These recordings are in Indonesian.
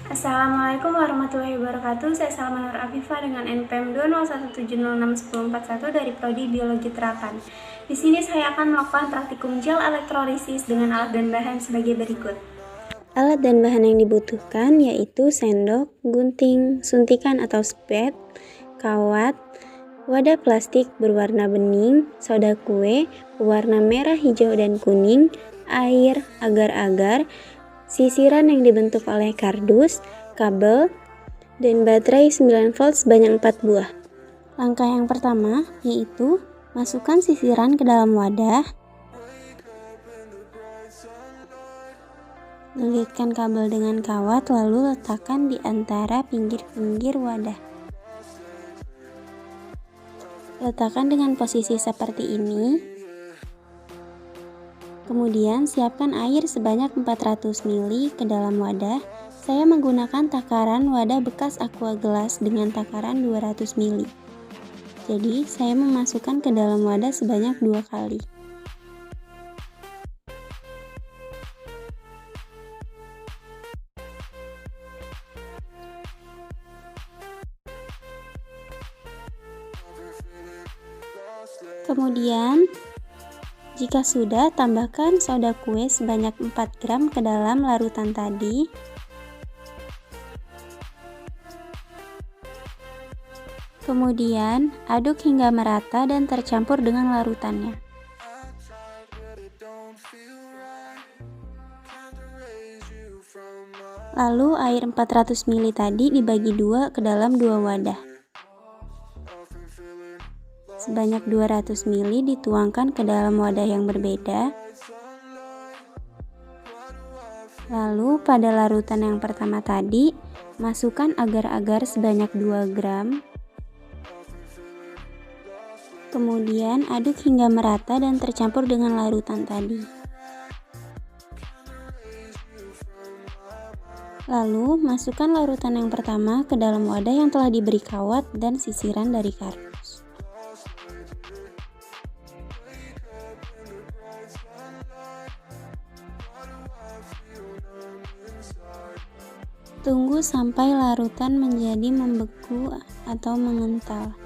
Assalamualaikum warahmatullahi wabarakatuh. Saya Salma Nur Afifah dengan NPM 201706141 dari Prodi Biologi Terapan. Di sini saya akan melakukan praktikum gel elektrolisis dengan alat dan bahan sebagai berikut. Alat dan bahan yang dibutuhkan yaitu sendok, gunting, suntikan atau spet, kawat, wadah plastik berwarna bening, soda kue, berwarna merah, hijau, dan kuning, air, agar-agar, sisiran yang dibentuk oleh kardus, kabel, dan baterai 9 volt sebanyak 4 buah. Langkah yang pertama yaitu masukkan sisiran ke dalam wadah. Lilitkan kabel dengan kawat lalu letakkan di antara pinggir-pinggir wadah. Letakkan dengan posisi seperti ini. Kemudian siapkan air sebanyak 400 ml ke dalam wadah. Saya menggunakan takaran wadah bekas aqua gelas dengan takaran 200 ml. Jadi saya memasukkan ke dalam wadah sebanyak 2 kali. Kemudian, jika sudah, tambahkan soda kue sebanyak 4 gram ke dalam larutan tadi. Kemudian, aduk hingga merata dan tercampur dengan larutannya. Lalu, air 400 ml tadi dibagi dua ke dalam 2 wadah. Sebanyak 200 ml dituangkan ke dalam wadah yang berbeda. Lalu pada larutan yang pertama tadi, masukkan agar-agar sebanyak 2 gram. Kemudian aduk hingga merata dan tercampur dengan larutan tadi. Lalu masukkan larutan yang pertama ke dalam wadah yang telah diberi kawat dan sisiran dari kardus. Tunggu sampai larutan menjadi membeku atau mengental.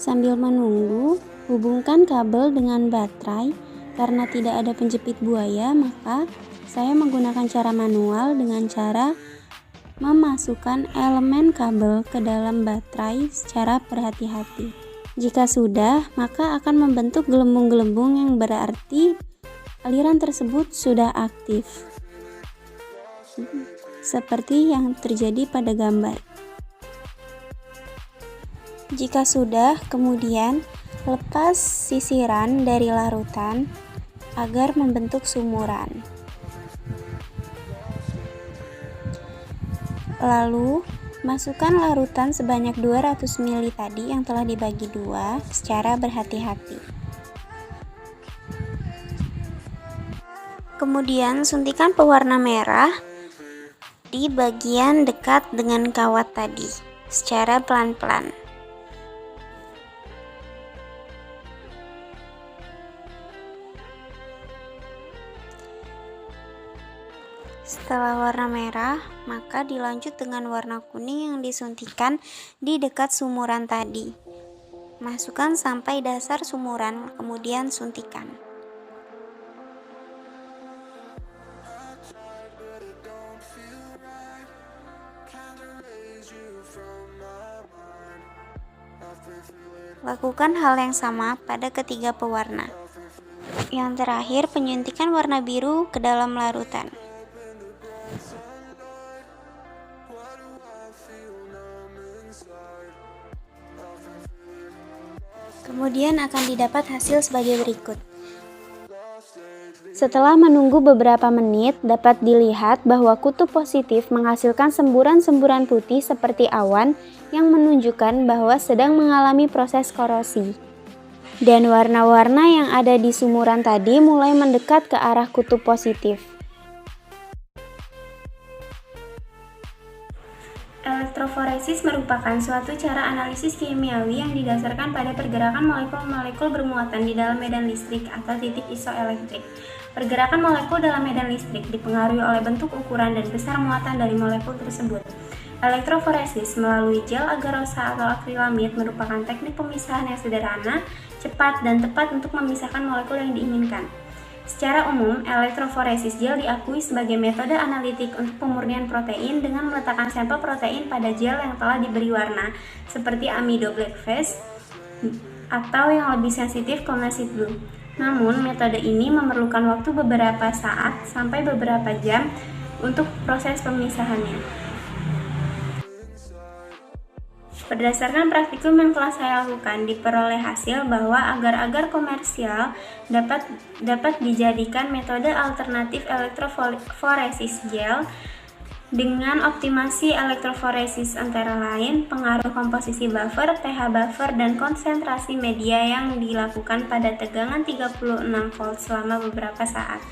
Sambil menunggu, hubungkan kabel dengan baterai. Karena tidak ada penjepit buaya, maka saya menggunakan cara manual dengan cara memasukkan elemen kabel ke dalam baterai secara berhati-hati. Jika sudah, maka akan membentuk gelembung-gelembung yang berarti aliran tersebut sudah aktif. Seperti yang terjadi pada gambar. Jika sudah, kemudian lepas sisiran dari larutan agar membentuk sumuran. Lalu, masukkan larutan sebanyak 200 ml tadi yang telah dibagi dua secara berhati-hati. Kemudian suntikan pewarna merah di bagian dekat dengan kawat tadi secara pelan-pelan. Setelah warna merah, maka dilanjut dengan warna kuning yang disuntikan di dekat sumuran tadi. Masukkan sampai dasar sumuran, kemudian suntikan. Lakukan hal yang sama pada ketiga pewarna. Yang terakhir, penyuntikan warna biru ke dalam larutan. Kemudian akan didapat hasil sebagai berikut. Setelah menunggu beberapa menit, dapat dilihat bahwa kutub positif menghasilkan semburan-semburan putih seperti awan yang menunjukkan bahwa sedang mengalami proses korosi. Dan warna-warna yang ada di sumuran tadi mulai mendekat ke arah kutub positif. Elektroforesis merupakan suatu cara analisis kimiawi yang didasarkan pada pergerakan molekul-molekul bermuatan di dalam medan listrik atau titik isoelektrik. Pergerakan molekul dalam medan listrik dipengaruhi oleh bentuk, ukuran, dan besar muatan dari molekul tersebut. Elektroforesis melalui gel agarosa atau akrilamid merupakan teknik pemisahan yang sederhana, cepat, dan tepat untuk memisahkan molekul yang diinginkan. Secara umum, elektroforesis gel diakui sebagai metode analitik untuk pemurnian protein dengan meletakkan sampel protein pada gel yang telah diberi warna, seperti amido blackface atau yang lebih sensitif komnasit blue. Namun, metode ini memerlukan waktu beberapa saat sampai beberapa jam untuk proses pemisahannya. Berdasarkan praktikum yang telah saya lakukan, diperoleh hasil bahwa agar-agar komersial dapat dijadikan metode alternatif elektroforesis gel dengan optimasi elektroforesis antara lain pengaruh komposisi buffer, pH buffer, dan konsentrasi media yang dilakukan pada tegangan 36 volt selama beberapa saat.